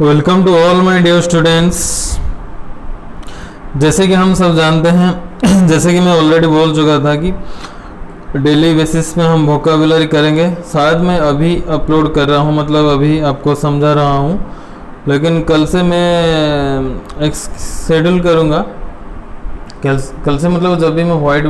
Welcome to all my dear students. जैसे कि हम सब जानते हैं जैसे कि मैं ऑलरेडी बोल चुका था कि डेली बेसिस में हम वोकाबुलरी करेंगे। शायद मैं अभी अपलोड कर रहा हूँ, मतलब अभी आपको समझा रहा हूँ, लेकिन कल से मैं एक शेड्यूल करूँगा। कल से मतलब जब भी मैं वाइट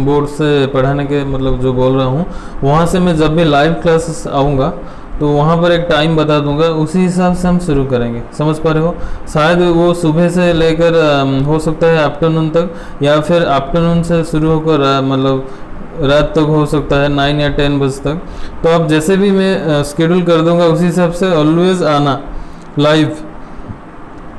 बोर्ड से पढ़ाने के मतलब जो बोल रहा हूँ, वहाँ से मैं जब भी लाइव क्लासेस आऊँगा तो वहाँ पर एक टाइम बता दूंगा, उसी हिसाब से हम शुरू करेंगे। समझ पा रहे हो? शायद वो सुबह से लेकर हो सकता है आफ्टरनून तक, या फिर आफ्टरनून से शुरू होकर मतलब रात तक हो सकता है 9 या 10 बजे तक। तो आप जैसे भी मैं शेड्यूल कर दूंगा उसी हिसाब से ऑलवेज आना लाइव।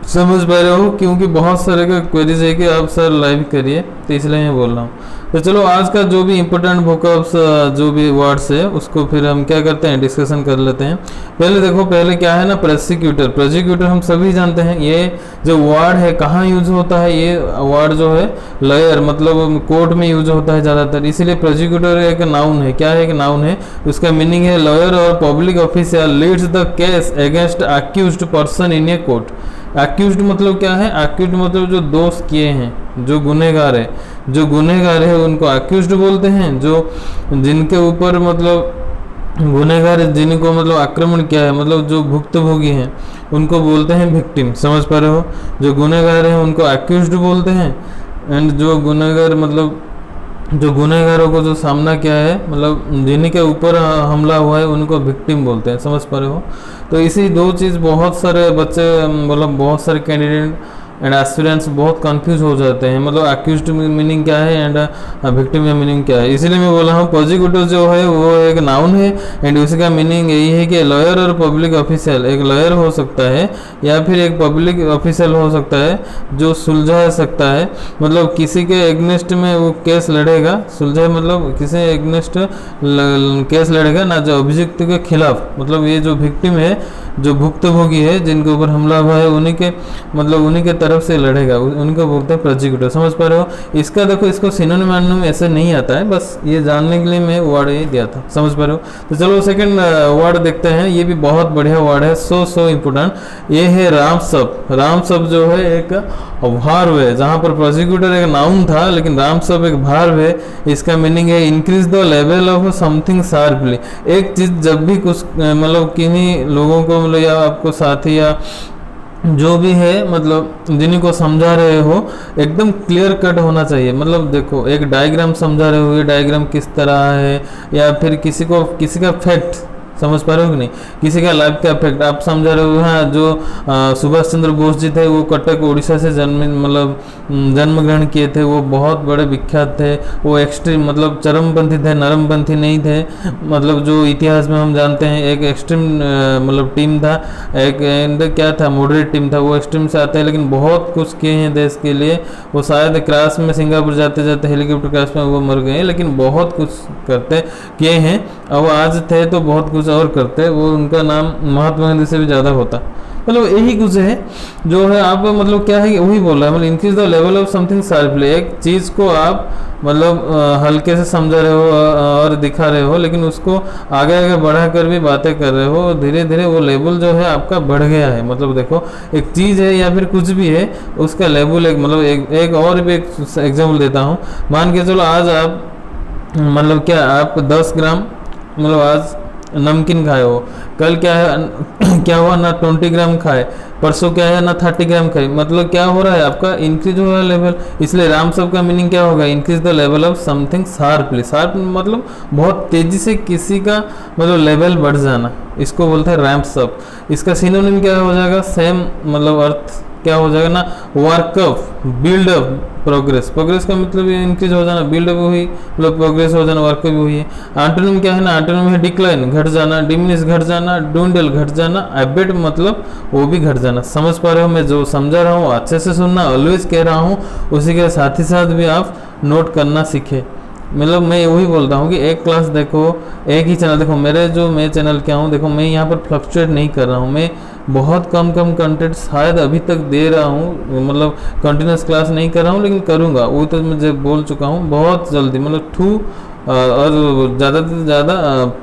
समझ पा रहे हो? क्योंकि बहुत सारे का क्वेरीज है कि आप सर लाइव करिए, तो इसलिए मैं बोल रहा हूँ। तो चलो आज का जो भी इम्पोर्टेंट वोकैब्स जो भी वर्ड्स है उसको फिर हम क्या करते हैं, डिस्कशन कर लेते हैं। पहले देखो, पहले क्या है ना, प्रोसिक्यूटर। प्रोसिक्यूटर हम सभी जानते हैं, ये जो वर्ड है कहाँ यूज होता है। ये वर्ड जो है लॉयर मतलब कोर्ट में यूज होता है ज़्यादातर, इसीलिए प्रोसिक्यूटर एक नाउन है। क्या है? एक नाउन है। उसका मीनिंग है लॉयर और public official leads the case against accused person in a court. Accused मतलब क्या है? अक्यूज्ड मतलब जो दोष किए हैं, जो गुनहगार है, जो गुनहगार है उनको अक्यूज्ड बोलते हैं। जो जिनके ऊपर मतलब गुनहगार जिनको मतलब आक्रमण किया है, मतलब जो भुक्तभोगी हैं, उनको बोलते हैं विक्टिम। समझ पा रहे हो? जो गुनहगार हैं उनको अक्यूज्ड बोलते हैं, एंड जो गुनहगार मतलब जो गुनहगारों को जो सामना किया है, मतलब जिनके ऊपर हमला हुआ है, उनको विक्टिम बोलते हैं। समझ पा रहे हो? तो इसी दो चीज़ बहुत सारे बच्चे मतलब बहुत सारे कैंडिडेट एंड एस्पिरेंट्स बहुत कंफ्यूज हो जाते हैं, मतलब अक्यूज्ड मीनिंग क्या है एंड विक्टिम का मीनिंग क्या है। इसीलिए मैं बोला हूँ प्रोसिक्यूटर जो है वो एक नाउन है, एंड उसका मीनिंग यही है कि लॉयर और पब्लिक ऑफिशियल। एक लॉयर हो सकता है या फिर एक पब्लिक ऑफिशियल हो सकता है जो सुलझा सकता है, मतलब किसी के एग्नेस्ट में वो केस लड़ेगा। सुलझा मतलब किसी एग्नेस्ट केस लड़ेगा ना, जो अभियुक्त के खिलाफ, मतलब ये जो विक्टिम है, जो भुक्तभोगी है, जिनके ऊपर हमला हुआ है, उन्हीं के मतलब उन्हीं के तरफ से लड़ेगा, उनको बोलते हैं प्रोसिक्यूटर। समझ पा रहे हो? इसका देखो, इसको सिनोनिम में ऐसे नहीं आता है, बस ये जानने के लिए मैं वर्ड ये दिया था। समझ पा रहे हो? तो चलो सेकंड वर्ड देखते हैं। ये भी बहुत बढ़िया वर्ड है, सो इम्पोर्टेंट। ये है राम सब। राम सब जो है एक भार्व है, जहाँ पर प्रोसिक्यूटर एक नाउन था लेकिन राम सब एक भार्व है। इसका मीनिंग है increase the level of something sharply. एक चीज़ जब भी कुछ मतलब किन्हीं लोगों को मतलब या आपको साथी या जो भी है मतलब जिन्हीं को समझा रहे हो, एकदम क्लियर कट होना चाहिए। मतलब देखो, एक डायग्राम समझा रहे हो, ये डायग्राम किस तरह है, या फिर किसी का फैक्ट समझ पा रहे हो कि नहीं, किसी का लाइफ का इफेक्ट आप समझा रहे हो। हाँ, जो सुभाष चंद्र बोस जी थे, वो कटक उड़ीसा से जन्म ग्रहण किए थे। वो बहुत बड़े विख्यात थे। वो एक्सट्रीम मतलब चरमपंथी थे, नरमपंथी नहीं थे। मतलब जो इतिहास में हम जानते हैं, एक एक्सट्रीम मतलब टीम था, एक क्या था, मॉडरेट टीम था। वो एक्सट्रीम से आते हैं लेकिन बहुत कुछ किए हैं देश के लिए। वो शायद क्रैश में सिंगापुर जाते जाते हेलीकॉप्टर क्रैश में वो मर गए, लेकिन बहुत कुछ करते किए हैं। अब आज थे तो बहुत कुछ और करते, वो उनका नाम महात्मा गांधी से भी ज़्यादा होता। मतलब यही कुछ है जो है, आप मतलब क्या है वही बोल रहा है, मतलब increase the level of something sharply. एक चीज़ को आप मतलब हल्के से समझा रहे हो और दिखा रहे हो, लेकिन उसको आगे आगे बढ़ा कर भी बातें कर रहे हो, धीरे धीरे वो लेवल जो है आपका बढ़ गया है। मतलब देखो, एक चीज़ है या फिर कुछ भी है, उसका लेवल एक मतलब एक और भी एक एग्जाम्पल देता हूँ। मान के चलो, आज आप मतलब क्या आप 10 ग्राम मतलब आज नमकीन खाए हो, कल क्या है क्या हुआ ना 20 ग्राम खाए, परसों क्या है ना 30 ग्राम खाए। मतलब क्या हो रहा है, आपका इंक्रीज हो रहा है लेवल। इसलिए राम सब का मीनिंग क्या होगा, increase the level of something sharply. Sharp मतलब बहुत तेजी से किसी का मतलब लेवल बढ़ जाना, इसको बोलते हैं रैम्प सब। इसका सिनोनिम क्या हो जाएगा, सेम मतलब अर्थ क्या हो जाएगा ना, वर्कअप, बिल्डअप, प्रोग्रेस। प्रोग्रेस का मतलब ये इंक्रीज हो जाना, बिल्डअप हुई मतलब प्रोग्रेस हो जाना, वर्कअप भी हुई है। एंटोनिम क्या है ना, एंटोनिम है डिक्लाइन, घट जाना, डिमिनिश घट जाना, डूंडल घट जाना, एबेट मतलब वो भी घट जाना। समझ पा रहे हो? मैं जो समझा रहा हूँ अच्छे से सुनना, ऑलवेज कह रहा हूँ, उसी के साथ ही साथ भी आप नोट करना सीखे। मतलब मैं वही बोलता हूँ कि एक क्लास देखो, एक ही चैनल देखो। मैं चैनल क्या हूँ, देखो मैं यहाँ पर फ्लक्चुएट नहीं कर रहा हूँ, मैं बहुत कम कंटेंट शायद अभी तक दे रहा हूँ, मतलब कंटिन्यूस क्लास नहीं कर रहा हूँ, लेकिन करूँगा। वो तो मैं जब बोल चुका हूँ बहुत जल्दी, मतलब और ज़्यादा से ज़्यादा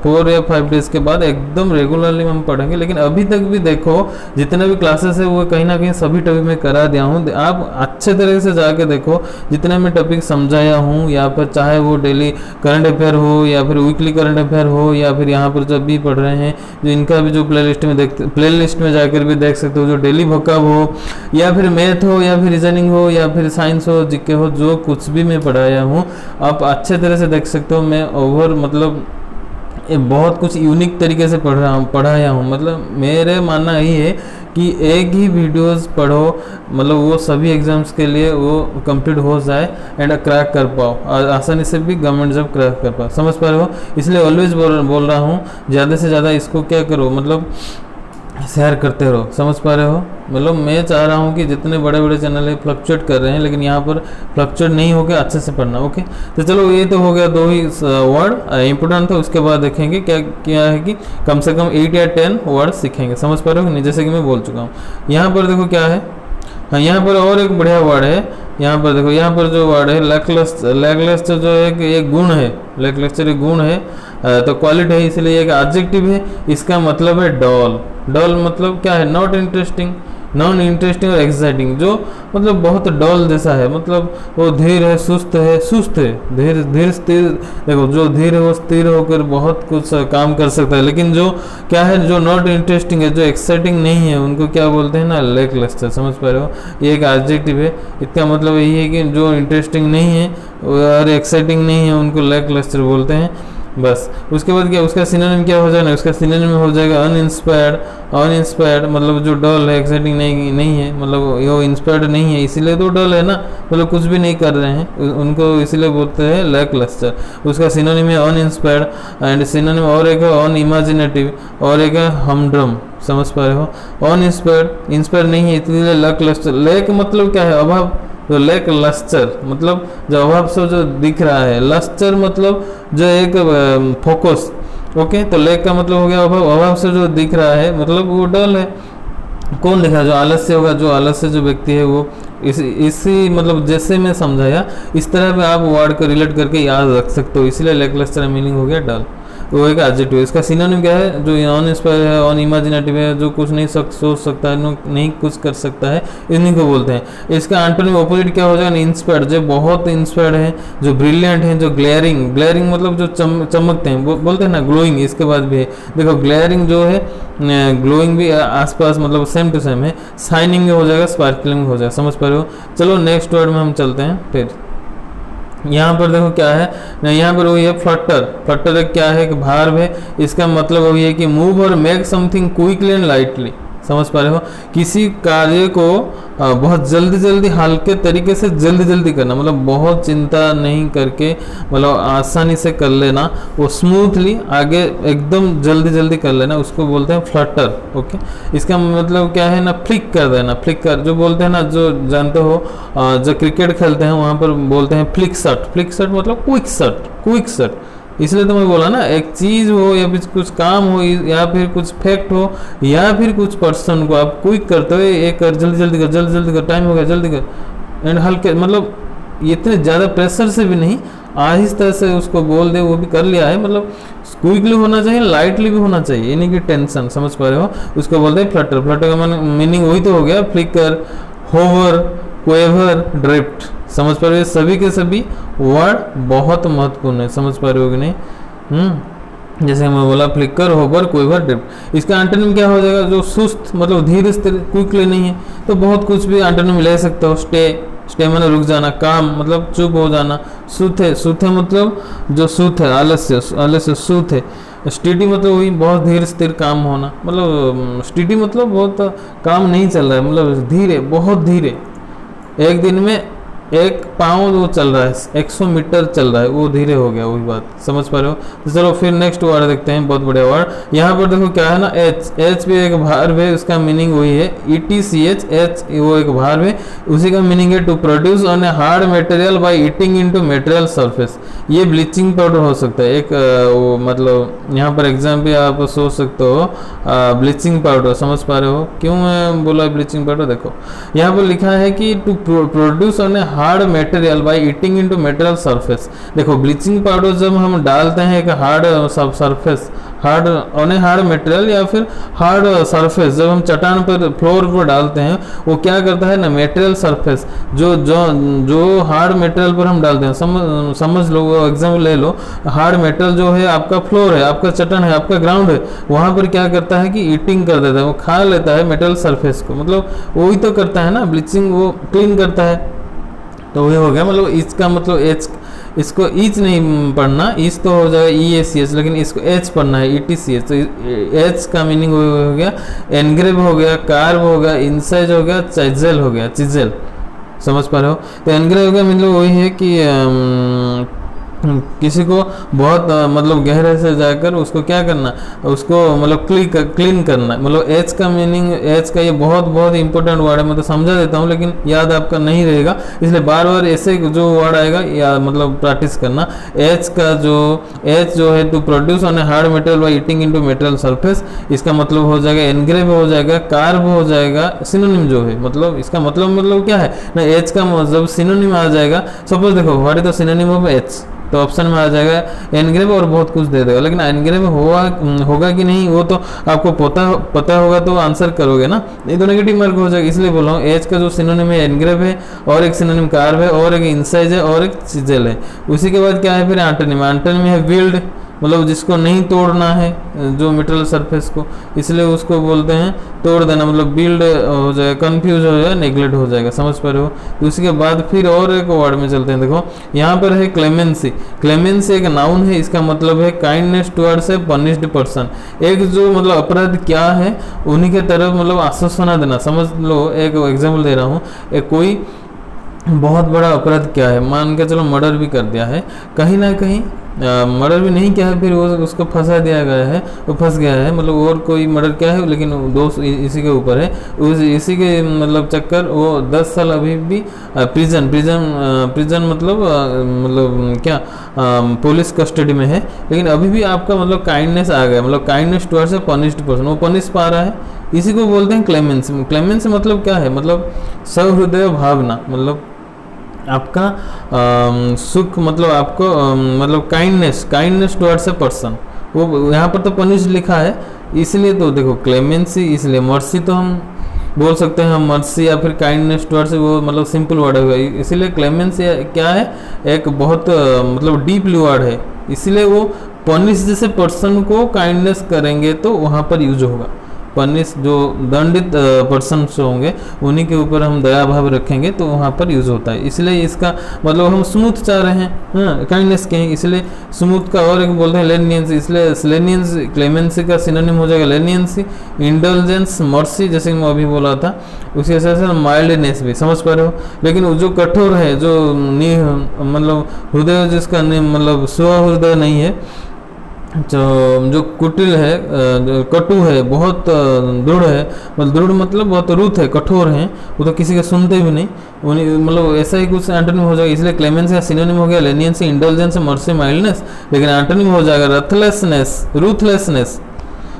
4 या 5 डेज़ के बाद एकदम रेगुलरली हम पढ़ेंगे। लेकिन अभी तक भी देखो जितने भी क्लासेस है वो कहीं ना कहीं सभी टॉपिक में करा दिया हूँ। आप अच्छे तरह से जाके देखो जितने मैं टॉपिक समझाया हूँ, या फिर चाहे वो डेली करंट अफेयर हो या फिर वीकली करंट अफेयर हो, या फिर यहाँ पर जब भी पढ़ रहे हैं जो इनका भी जो प्लेलिस्ट में जाकर भी देख सकते हो, जो डेली वोकैब हो या फिर मैथ हो या फिर रीजनिंग हो या फिर साइंस हो, जीके हो, जो कुछ भी मैं पढ़ाया हूँ आप अच्छे तरह से देख सकते हो। मैं ओवर मतलब ये बहुत कुछ यूनिक तरीके से पढ़ाया हूँ। मतलब मेरे मानना यही है कि एक ही वीडियोस पढ़ो, मतलब वो सभी एग्जाम्स के लिए वो कंप्लीट हो जाए एंड क्रैक कर पाओ, और आसानी से भी गवर्नमेंट जॉब क्रैक कर पाओ। समझ पा रहे हो? इसलिए ऑलवेज बोल रहा हूँ ज़्यादा से ज़्यादा इसको क्या करो, मतलब शेयर करते रहो। समझ पा रहे हो? मतलब मैं चाह रहा हूँ कि जितने बड़े बड़े चैनल है फ्लक्चुएट कर रहे हैं, लेकिन यहाँ पर फ्लक्चुएट नहीं होकर अच्छे से पढ़ना। ओके, तो चलो ये तो हो गया 2 ही वर्ड इंपॉर्टेंट था। उसके बाद देखेंगे क्या क्या है कि कम से कम 8 या 10 वर्ड सीखेंगे। समझ पा रहे हो नहीं? जैसे कि मैं बोल चुका हूँ। यहाँ पर देखो क्या है, हाँ यहाँ पर और एक बढ़िया वर्ड है। यहाँ पर देखो, यहाँ पर जो वर्ड है लैकलस्टर जो एक गुण है, लैकलस्टर एक गुण है, तो क्वालिटी है, इसलिए एक एडजेक्टिव है। इसका मतलब है डॉल। डॉल मतलब क्या है? नॉट इंटरेस्टिंग, नॉन इंटरेस्टिंग और एक्साइटिंग, जो मतलब बहुत डॉल जैसा है, मतलब वो धीर है, सुस्त है, धीर स्थिर। देखो जो धीर है वो स्थिर होकर बहुत कुछ काम कर सकता है, लेकिन जो क्या है, जो नॉट इंटरेस्टिंग है, जो एक्साइटिंग नहीं है, उनको क्या बोलते हैं ना, लैकलस्टर। समझ पा रहे हो? ये एक एडजेक्टिव है। इसका मतलब यही है कि जो इंटरेस्टिंग नहीं है और एक्साइटिंग नहीं है उनको लैकलस्टर बोलते हैं। बस उसके बाद क्या, उसका सिनोनिम क्या हो जाएगा? उसका सिनोनिम हो जाएगा अनइंस्पायर्ड, मतलब जो डल है, एक्साइटिंग नहीं है, मतलब वो इंस्पायर्ड नहीं है, इसीलिए तो डल है ना, मतलब कुछ भी नहीं कर रहे हैं, उनको इसीलिए बोलते हैं लैकलस्टर। उसका सिनोनिम है अनइंस्पायर्ड एंड सिनोनिम और एक है अनइमेजिनेटिव और एक है हमड्रम। समझ पा रहे हो? इंस्पायर्ड नहीं है इसलिए लैकलस्टर। लैक मतलब क्या है? अभाव। तो लैक लस्टर मतलब जो अभाव से जो दिख रहा है, लस्टर मतलब जो एक फोकस। ओके, तो लैक का मतलब हो गया अभाव से जो दिख रहा है, मतलब वो डल है। कौन दिखा? जो आलस्य होगा, जो आलस्य जो व्यक्ति है वो इसी मतलब जैसे मैं समझाया इस तरह पे आप वर्ड को रिलेट करके याद रख सकते हो, इसलिए लैकलस्टर मीनिंग हो गया डल। वो एक एडजेक्टिव है। इसका सिनोनिम क्या है? जो अनइंस्पायर्ड है, अनइमेजिनेटिव है, जो कुछ नहीं सोच सकता है, नहीं कुछ कर सकता है, इन्हीं को बोलते हैं। इसका एंटोनिम ऑपोजिट क्या हो जाएगा? इंस्पायर्ड, जो बहुत इंस्पायर्ड है, जो ब्रिलियंट है, जो ग्लेयरिंग मतलब जो चमकते हैं, बोलते हैं ना ग्लोइंग। इसके बाद भी है, देखो ग्लेयरिंग जो है, ग्लोइंग भी आसपास मतलब सेम टू सेम है। शाइनिंग हो जाएगा, स्पार्कलिंग हो जाएगा। समझ पा रहे हो? चलो नेक्स्ट वर्ड में हम चलते हैं। फिर यहाँ पर देखो क्या है ना, यहाँ पर वही है फ्लटर एक क्या है कि भार्ब है। इसका मतलब वही है कि मूव और make something quickly and lightly. समझ पा रहे हो? किसी कार्य को बहुत जल्दी हल्के तरीके से जल्दी करना, मतलब बहुत चिंता नहीं करके, मतलब आसानी से कर लेना, वो स्मूथली आगे एकदम जल्दी कर लेना, उसको बोलते हैं फ्लटर। ओके, इसका मतलब क्या है ना, फ्लिक कर देना। जो बोलते हैं ना, जो जानते हो जो क्रिकेट खेलते हैं वहाँ पर बोलते हैं फ्लिक शॉट मतलब क्विक शॉट। इसलिए तो मैं बोला ना, एक चीज़ हो या फिर कुछ काम हो या फिर कुछ फैक्ट हो या फिर कुछ पर्सन को आप क्विक करते हो, एक कर जल्दी कर, टाइम हो गया जल्दी कर, एंड हल्के मतलब इतने ज़्यादा प्रेशर से भी नहीं, आहिस्ता से उसको बोल दे, वो भी कर लिया है। मतलब क्विकली होना चाहिए, लाइटली भी होना चाहिए, यानी कि टेंशन। समझ पा रहे हो? उसको बोलते हैं फ्लटर का मीनिंग वही तो हो गया, फ्लिकर, होवर, क्वेवर, ड्रिफ्ट। समझ पा रहे हो? सभी के सभी वर्ड बहुत महत्वपूर्ण है। समझ पा रहे हो कि नहीं? जैसे मैं बोला फ्लिकर, होवर, क्वेवर, ड्रिफ्ट। इसका एंटोनिम क्या हो जाएगा? जो सुस्त मतलब धीरे स्थिर, क्विकली नहीं है, तो बहुत कुछ भी एंटोनिम ले सकते हो। स्टे मतलब रुक जाना, काम मतलब चुप हो जाना, सूथे मतलब जो सूथ है, आलस्य सूथ है। स्टेडी मतलब वही बहुत धीरे स्थिर काम होना, मतलब स्टेडी मतलब बहुत काम नहीं चल रहा है, मतलब धीरे, बहुत धीरे, एक दिन में 1 पाँव वो चल रहा है, 100 मीटर चल रहा है, वो धीरे हो गया, वही बात। समझ पा रहे हो? तो चलो फिर नेक्स्ट वर्ड देखते हैं, बहुत बढ़िया वर्ड। यहाँ पर देखो क्या है ना, एच भी एक भार्ब है, उसका मीनिंग वही है, ETCH, एच वो एक भार्ब है, उसी का मीनिंग है to produce on a hard material by eating into material surface. ये ब्लीचिंग पाउडर हो सकता है, एक वो मतलब यहाँ पर एग्जाम भी आप सोच सकते हो, ब्लीचिंग पाउडर। समझ पा रहे हो क्यों मैं बोला ब्लीचिंग पाउडर? देखो यहाँ पर लिखा है कि to produce on a hard material by eating into material surface. देखो ब्लीचिंग पाउडर जब हम डालते हैं एक hard surface, hard on a hard material या फिर हार्ड सरफेस, जब हम चट्टान पर फ्लोर पर डालते हैं, वो क्या करता है ना, मटेरियल सरफेस जो जो जो हार्ड मटेरियल पर हम डालते हैं, समझ लो, वो एग्जाम्पल ले लो, हार्ड मटेरियल जो है आपका फ्लोर है, आपका चट्टान है, आपका ग्राउंड है, वहाँ पर क्या करता है कि ईटिंग कर देता है, वो खा लेता है मटेरियल सरफेस को, मतलब वही तो करता है ना ब्लीचिंग, वो क्लीन करता है। तो वही हो गया, मतलब इसका मतलब एच, इसको ईच नहीं पढ़ना, ईच तो हो जाएगा EACH, लेकिन इसको एच पढ़ना है ETCH। तो एच का मीनिंग हो गया एनग्रेव हो गया, कार्व हो गया, इंसाइज हो गया, चिजेल हो गया, चिजेल, समझ पा रहे हो। तो एनग्रेव हो गया मतलब वही है कि किसी को बहुत मतलब गहरे से जाकर उसको क्या करना, उसको मतलब क्लीन करना, मतलब एच का मीनिंग, एच का ये बहुत बहुत इंपॉर्टेंट वर्ड है, मतलब समझा देता हूँ लेकिन याद आपका नहीं रहेगा, इसलिए बार बार ऐसे जो वर्ड आएगा या मतलब प्रैक्टिस करना। एच का जो एच जो है, to produce on a hard material by eating into material surface, इसका मतलब हो जाएगा एनग्रेव हो जाएगा, कार्व हो जाएगा, सिनोनिम जो है, मतलब इसका मतलब क्या है ना, एच का जब सिनोनिम आ जाएगा, सपोज देखो what is the synonym of H, तो ऑप्शन में आ जाएगा एनग्रेव और बहुत कुछ दे देगा, लेकिन एनग्रेव होगा कि नहीं वो तो आपको पता होगा तो आंसर करोगे ना, ये तो नेगेटिव मार्क हो जाएगा। इसलिए बोल रहा हूँ एच का जो सिनोनिम है एनग्रेव है, और एक सिनोनिम कार्व है, और एक इंसाइज है, और एक चिजेल है। उसी के बाद क्या है फिर एंटोनिम, एंटोनिम है विल्ड, मतलब जिसको नहीं तोड़ना है जो मटेरियल सरफेस को, इसलिए उसको बोलते हैं तोड़ देना, मतलब बिल्ड हो जाएगा, कंफ्यूज हो जाएगा, नेग्लेक्ट हो जाएगा, समझ पा रहे हो। तो उसके बाद फिर और एक वर्ड में चलते हैं। देखो यहाँ पर है क्लेमेंसी। क्लेमेंसी एक नाउन है, इसका मतलब है kindness towards a punished person, एक जो मतलब अपराध क्या है उन्हीं के तरफ मतलब आश्वासना देना। समझ लो, एक एग्जाम्पल दे रहा हूँ, एक कोई बहुत बड़ा अपराध क्या है, मान के चलो मर्डर भी कर दिया है, कहीं ना कहीं मर्डर भी नहीं किया है, फिर वो उसको फंसा दिया गया है, वो फंस गया है, मतलब और कोई मर्डर क्या है, लेकिन दोस्त इसी के ऊपर है, इसी के मतलब चक्कर वो 10 साल अभी भी प्रिजन मतलब क्या पुलिस कस्टडी में है, लेकिन अभी भी आपका मतलब काइंडनेस आ गया, मतलब kindness towards a punished person, वो पनिश पा रहा है, इसी को बोलते हैं क्लेमेंसी। क्लेमेंसी मतलब क्या है, मतलब सहृदय भावना, मतलब आपका सुख, मतलब आपको मतलब काइंडनेस टुवर्ड्स ए पर्सन, वो यहाँ पर तो पनिश लिखा है, इसलिए तो देखो क्लेमेंसी, इसलिए मर्सी तो हम बोल सकते हैं, मर्सी या फिर काइंडनेस टुवर्ड्स, वो मतलब सिंपल वर्ड है, इसीलिए क्लेमेंसी क्या है, एक बहुत मतलब डीपली वर्ड है, इसलिए वो पनिश जैसे पर्सन को काइंडनेस करेंगे तो वहाँ पर यूज होगा। पनिश जो दंडित पर्सन होंगे उन्हीं के ऊपर हम दया भाव रखेंगे तो वहाँ पर यूज होता है, इसलिए इसका मतलब हम स्मूथ चाह रहे हैं, हाँ काइंडनेस के, इसलिए स्मूथ का और एक बोलते हैं लेनियंस, इसलिए लेनियंस क्लेमेंसी का सिनोनिम हो जाएगा लेनियंसी। इंडल्जेंस मर्सी जैसे मैं अभी बोला था, उसी वजह से माइल्डनेस भी, समझ पा रहे हो। लेकिन जो कठोर है, जो मतलब हृदय जिसका मतलब स्वहृदय नहीं है, जो कुटिल है, जो कटु है, बहुत दृढ़ है, मतलब दृढ़ मतलब बहुत रुत है, कठोर है, वो तो किसी के सुनते भी नहीं, मतलब ऐसा ही कुछ एंटोनिम हो जाएगा। इसलिए क्लेमेंसी का सिनोनिम हो गया लेनियंसी, इंडल्जेंस, मर्सी, माइल्डनेस, लेकिन एंटोनिम हो जाएगा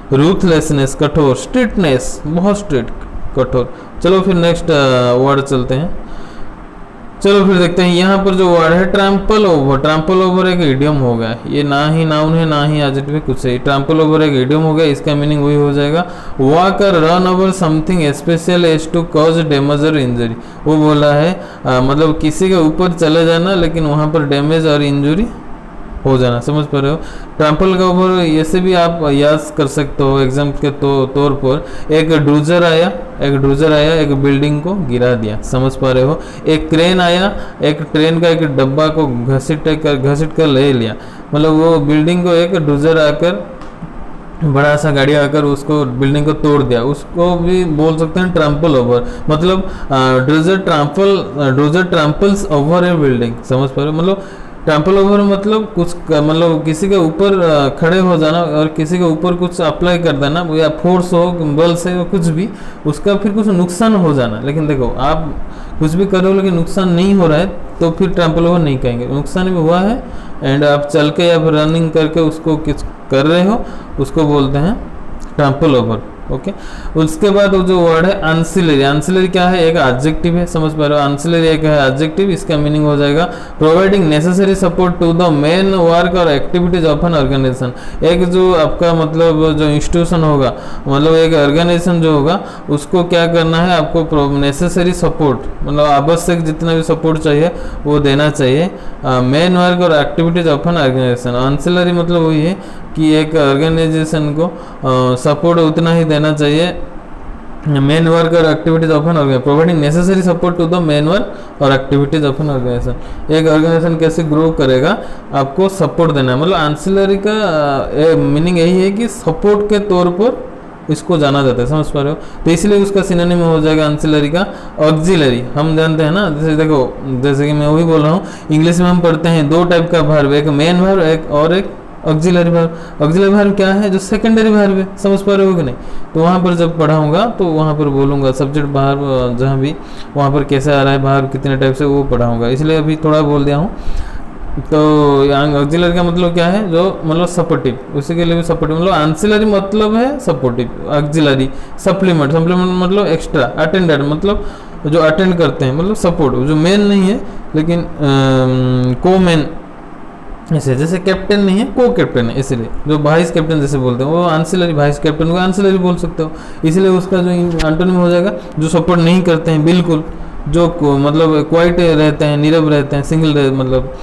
रूथलेसनेस, कठोर, स्ट्रिक्टनेस, बहुत स्ट्रिक्ट, कठोर। चलो फिर नेक्स्ट वर्ड चलते हैं, चलो फिर देखते हैं यहाँ पर जो वर्ड है ट्रैम्पल ओवर। ट्रैम्पल ओवर एक इडियम हो गया, ये ना ही नाउन है ना ही एडजेक्टिव कुछ है, ट्रैम्पल ओवर एक इडियम हो गया, इसका मीनिंग वही हो जाएगा वॉक और run over something special as to cause damage और इंजरी। वो बोला है मतलब किसी के ऊपर चले जाना लेकिन वहाँ पर डैमेज और इंजरी हो जाना, समझ पा रहे हो। ट्रैम्पल का ऊपर ऐसे भी आप याद कर सकते हो, एग्जाम के तौर पर एक ड्रूजर आया एक बिल्डिंग को गिरा दिया, समझ पा रहे हो। एक क्रेन आया, एक ट्रेन का एक डब्बा को घसीट कर ले लिया, मतलब वो बिल्डिंग को एक ड्रूजर आकर, बड़ा सा गाड़ी आकर उसको बिल्डिंग को तोड़ दिया, उसको भी बोल सकते हैं ट्रैम्पल ओवर, मतलब ड्रूजर ट्रैम्पल्स ओवर ए बिल्डिंग, समझ पा रहे हो। मतलब ट्रैम्पल ओवर मतलब कुछ मतलब किसी के ऊपर खड़े हो जाना और किसी के ऊपर कुछ अप्लाई कर देना, या फोर्स हो, बल से हो, कुछ भी, उसका फिर कुछ नुकसान हो जाना। लेकिन देखो आप कुछ भी कर रहे हो लेकिन नुकसान नहीं हो रहा है तो फिर ट्रैम्पल ओवर नहीं कहेंगे, नुकसान भी हुआ है एंड आप चल के या फिर रनिंग करके उसको कुछ कर रहे हो, उसको बोलते हैं ट्रैम्पल ओवर। ओके। उसके बाद वो जो वर्ड है एंसिलरी, एंसिलरी क्या है, एक एडजेक्टिव है, समझ पा रहे हो, एंसिलरी एक है एडजेक्टिव, इसका मीनिंग हो जाएगा providing necessary support to the main work और एक्टिविटीज ऑफ एन ऑर्गेनाइजेशन। एक जो आपका मतलब जो इंस्टीट्यूशन होगा, मतलब एक ऑर्गेनाइजेशन जो होगा, उसको क्या करना है, आपको नेसेसरी सपोर्ट मतलब आवश्यक जितना भी सपोर्ट चाहिए वो देना चाहिए मेन वर्क और activities of an organization. Ancillary मतलब वही है कि एक ऑर्गेनाइजेशन को सपोर्ट उतना ही देना चाहिए मेन वर्क और activities of an organization, providing necessary support to the main work और एक्टिविटीज ऑफ एन ऑर्गेनाइजेशन। एक ऑर्गेनाइजेशन कैसे ग्रो करेगा, आपको सपोर्ट देना है। मतलब एंसिलरी का मीनिंग यही है कि सपोर्ट के तौर पर इसको जाना जाता है, समझ पा रहे हो। तो इसलिए उसका सिनोनिम हो जाएगा एंसिलरी का ऑक्सिलरी। हम जानते हैं ना, जैसे देखो, जैसे कि मैं वही बोल रहा हूँ, इंग्लिश में हम पढ़ते हैं दो टाइप का वर्ब, एक मेन वर्ब एक ऑक्सिलरी वर्ब। ऑक्सिलरी वर्ब क्या है, जो सेकेंडरी वर्ब है, समझ पा रहे हो कि नहीं। तो वहाँ पर जब पढ़ाऊंगा तो वहाँ पर बोलूँगा सब्जेक्ट वर्ब जहाँ भी, वहाँ पर कैसे आ रहा है वर्ब कितने टाइप से, वो पढ़ाऊँगा, इसलिए अभी थोड़ा बोल दिया हूँ। तो ऑक्सिलरी का मतलब क्या है, जो मतलब सपोर्टिव, उसी के लिए भी सपोर्टिव, मतलब एंसिलरी मतलब है सपोर्टिव, ऑक्सिलरी सप्लीमेंट, सप्लीमेंट मतलब एक्स्ट्रा, अटेंडेंट मतलब जो अटेंड करते हैं, मतलब सपोर्ट, जो मेन नहीं है लेकिन को मेन, ऐसे जैसे कैप्टन नहीं है को कैप्टन है, इसलिए जो वाइस कैप्टन जैसे बोलते हैं वो एंसिलरी, वाइस कैप्टन को एंसिलरी बोल सकते हो। इसलिए उसका जो एंटोनिम हो जाएगा जो सपोर्ट नहीं करते हैं बिल्कुल, जो मतलब क्वाइट रहते हैं, नीरव रहते हैं, सिंगल मतलब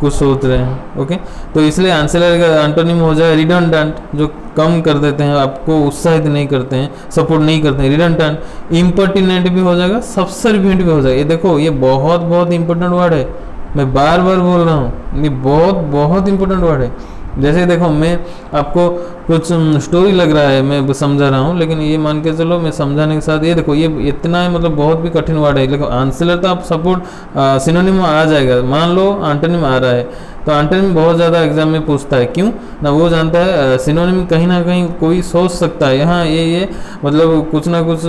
कुछ सोच रहे हैं, ओके। तो इसलिए एंसिलरी का एंटोनिम हो जाए रिडंडेंट, जो कम कर देते हैं, आपको उत्साहित नहीं करते हैं, सपोर्ट नहीं करते हैं, रिडंडेंट। इम्पर्टिनेंट भी हो जाएगा, सबसर्विएंट भी हो जाएगा। ये देखो, ये बहुत बहुत इंपॉर्टेंट वर्ड है, मैं बार बार बोल रहा हूँ, ये बहुत बहुत इंपॉर्टेंट वर्ड है। जैसे देखो, मैं आपको कुछ स्टोरी लग रहा है मैं समझा रहा हूँ, लेकिन ये मान के चलो मैं समझाने के साथ, ये देखो ये इतना है, मतलब बहुत भी कठिन वर्ड है। देखो एंसिलर तो आप सपोर्ट सिनोनिम आ जाएगा, मान लो एंटोनिम आ रहा है, तो एंटोनिम बहुत ज़्यादा एग्जाम में पूछता है, क्यों ना, वो जानता है सिनोनिम कहीं ना कहीं कोई सोच सकता है, यहाँ ये मतलब कुछ ना कुछ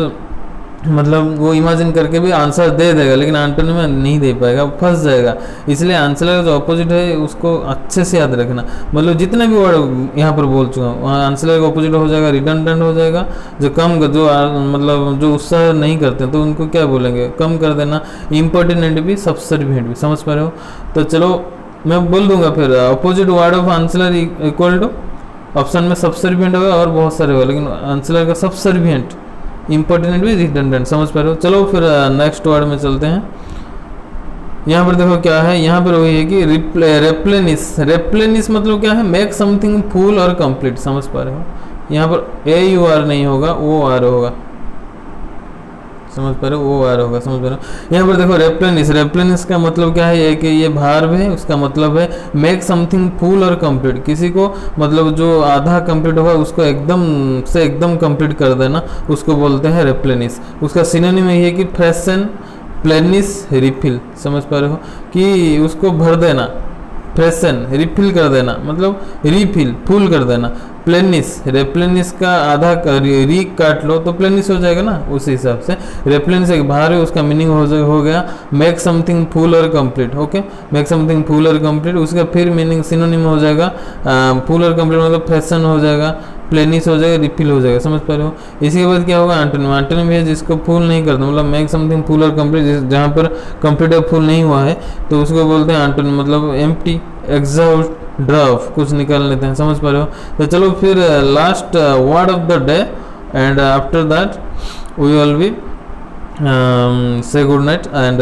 मतलब वो इमेजिन करके भी आंसर दे देगा, लेकिन एंटोनिम में नहीं दे पाएगा, फंस जाएगा। इसलिए आंसर का जो अपोजिट है उसको अच्छे से याद रखना। मतलब जितने भी वर्ड यहाँ पर बोल चुका हूँ, वहाँ आंसर का अपोजिट हो जाएगा रिडंडेंट हो जाएगा, जो कम जो मतलब जो उत्साह नहीं करते तो उनको क्या बोलेंगे, कम कर देना। इम्पर्टिनेंट भी, सबसर्विएंट भी, समझ पा रहे हो। तो चलो मैं बोल दूंगा फिर, opposite word of answer equal to, option में सबसर्विएंट होगा और बहुत सारे होगा, लेकिन आंसर का सबसर्विएंट, इम्पोर्टेंट भी रिडंडेंट, समझ पा रहे हो। चलो फिर नेक्स्ट वर्ड में चलते हैं। यहाँ पर देखो क्या है, यहाँ पर वही है कि रेप्लेनिस। रेप्लेनिस मतलब क्या है, मेक समथिंग फुल और कंप्लीट, समझ पा रहे हो। यहाँ पर AUR नहीं होगा, OR होगा, समझ पा रहे हो, OR होगा, समझ पा रहे हो। यहाँ पर देखो रेप्लेनिस, रेप्लेनिस का मतलब क्या है, कि ये भार्ब है, उसका मतलब है मेक समथिंग फुल और कंप्लीट, किसी को मतलब जो आधा कंप्लीट होगा उसको एकदम से एकदम कंप्लीट कर देना, उसको बोलते हैं रेप्लेनिस। उसका सिनोनिम ये है कि फ्रेशन, प्लेनिस, रिफिल, समझ पा रहे हो, कि उसको भर देना, फ्रेशन रिफिल कर देना, मतलब रिफिल फुल कर देना। प्लेनिस, रेप्लेनिस का आधा री काट लो तो प्लेनिस हो जाएगा ना, उस हिसाब से रेप्लेनिस एक बाहर है, उसका मीनिंग हो गया मेक समथिंग फुल और complete, okay. Make something full और कंप्लीट, उसका फिर मीनिंग सिनोनिम हो जाएगा फुल और कंप्लीट, मतलब फैशन हो जाएगा, प्लेनिस हो जाएगा, रिफिल हो जाएगा, समझ पा रहे हो। इसी के बाद क्या होगा, एंटोनिम। एंटोनिम है जिसको फुल नहीं करता, मतलब मेक समथिंग फुल और कंप्लीट, जहाँ पर कंप्लीट और फुल नहीं हुआ है तो उसको बोलते हैं एंटोनिम, मतलब एम्प्टी, एग्जॉस्ट, ड्रॉप, कुछ निकाल लेते हैं, समझ पा रहे हो। तो चलो फिर last word of the day, and after that we will be say good night and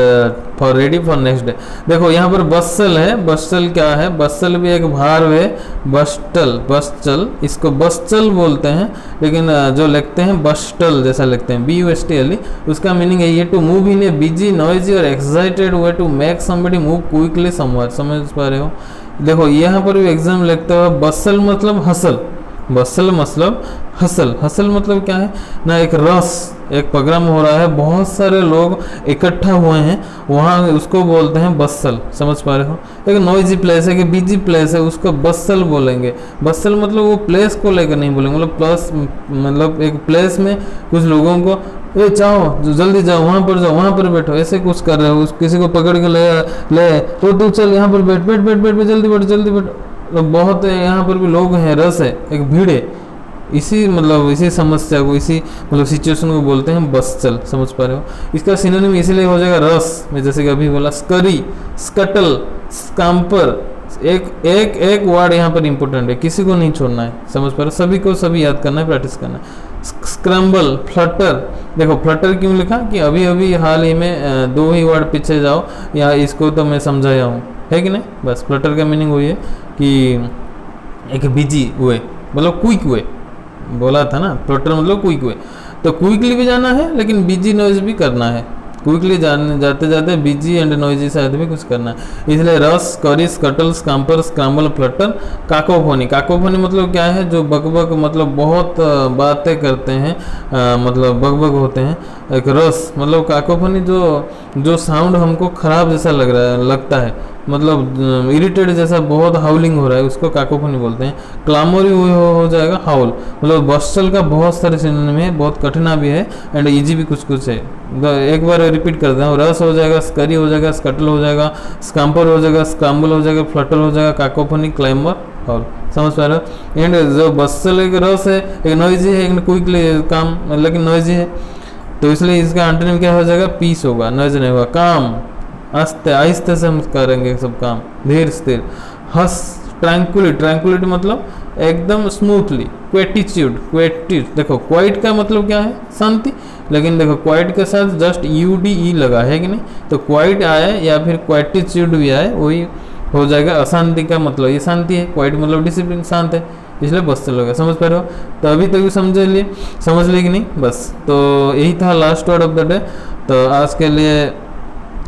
for ready for next day. देखो यहाँ पर बस्सल है, बस्सल क्या है, बस्सल भी एक भार्ब है, बस्टल, बस्चल, इसको बस्चल बोलते हैं, लेकिन जो लिखते हैं बस्टल जैसा लिखते हैं, BUSTL, उसका मीनिंग है ये to move in a busy, noisy और excited way to make somebody move quickly somewhere, समझ पा रहे हो। देखो यहाँ पर भी एग्जाम लिखते हुए बस्सल मतलब हसल, बस्सल मतलब हसल, हसल मतलब क्या है ना, एक रस, एक प्रोग्राम हो रहा है, बहुत सारे लोग इकट्ठा हुए हैं वहाँ, उसको बोलते हैं बस्सल, समझ पा रहे हो। एक नॉइजी प्लेस है, कि बिजी प्लेस है, उसको बस्सल बोलेंगे। बस्सल मतलब वो प्लेस को लेकर नहीं बोलेंगे, मतलब प्लस मतलब एक प्लेस में कुछ लोगों को ये चाहो जल्दी जाओ, वहाँ पर जाओ, वहाँ पर बैठो, ऐसे कुछ कर रहे हो, किसी को पकड़ के ले तो तू चल यहाँ पर बैठ, जल्दी बैठ, जल्दी बैठ। तो बहुत यहाँ पर भी लोग हैं, रस है, एक भीड़ है, इसी मतलब इसी समस्या को, इसी मतलब सिचुएशन को बोलते हैं बस चल। समझ पा रहे हो? इसका सिनोनिम इसीलिए हो जाएगा रस में, जैसे कि अभी बोला स्करी, स्कटल, स्कैम्पर। एक वर्ड यहाँ पर इंपॉर्टेंट है, किसी को नहीं छोड़ना है। समझ पा रहे हो? सभी को सभी याद करना है, प्रैक्टिस करना है। Scramble, Flutter. देखो फ्लटर क्यों लिखा कि अभी अभी हाल ही में 2 ही वर्ड पीछे जाओ, या इसको तो मैं समझाया हूँ, है कि नहीं? बस फ्लटर का मीनिंग वही है कि एक बिजी हुए, मतलब क्विक हुए, बोला था ना, फ्लटर मतलब क्विक हुए। तो क्विकली भी जाना है लेकिन बिजी नॉइज भी करना है। क्विकली जाते जाते बिजी एंड नॉइजी साथ भी कुछ करना है। इसलिए रस, करी, स्कटल, स्कैम्पर, स्क्रैम्बल, फ्लटर। काकोफोनी, काकोफोनी मतलब क्या है? जो बकबक मतलब बहुत बातें करते हैं, मतलब बकबक होते हैं। एक रस मतलब काकोफोनी जो साउंड हमको खराब जैसा लगता है, मतलब इरिटेट जैसा, बहुत हाउलिंग हो रहा है, उसको काकोफोनी बोलते हैं। क्लामोरी हो जाएगा हाउल। मतलब बस्टल का बहुत सारे सिनोनिम है, बहुत कठिना भी है एंड इजी भी कुछ है। एक बार रिपीट कर देता हूँ, रस हो जाएगा, स्करी हो जाएगा, स्कटल हो जाएगा, स्कैम्पर हो जाएगा, स्क्रैम्बल हो जाएगा, फ्लटर हो जाएगा, काकोफोनी, क्लाइमर, हाउल। समझ पा रहे हो? एंड जो बस्टल एक रस है, एक नॉइजी है, एक क्विकली काम लेकिन नॉइजी है, तो इसलिए इसका एंटोनिम क्या हो जाएगा? पीस होगा, नॉइज नहीं होगा। काम, आस्ते आहिस्ते से हम करेंगे सब काम, धीर स्थिर। हस, ट्रैंक्विलिटी, ट्रैंक्विलिटी मतलब एकदम स्मूथली। क्वेटिट्यूड, देखो क्वाइट का मतलब क्या है? शांति, लेकिन देखो क्वाइट के साथ जस्ट UDE लगा है कि नहीं, तो क्वाइट आए या फिर क्वेटिट्यूड भी आए, वही हो जाएगा अशांति का मतलब। ये शांति है, क्वाइट मतलब डिसिप्लिन, शांत है, इसलिए बस चलोगे। समझ पा रहे हो? तो अभी तक भी समझ लिए कि नहीं? बस तो यही था last word of the day. तो आज के लिए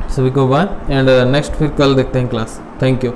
सभी को बाय एंड नेक्स्ट फिर कल देखते हैं क्लास। Thank you.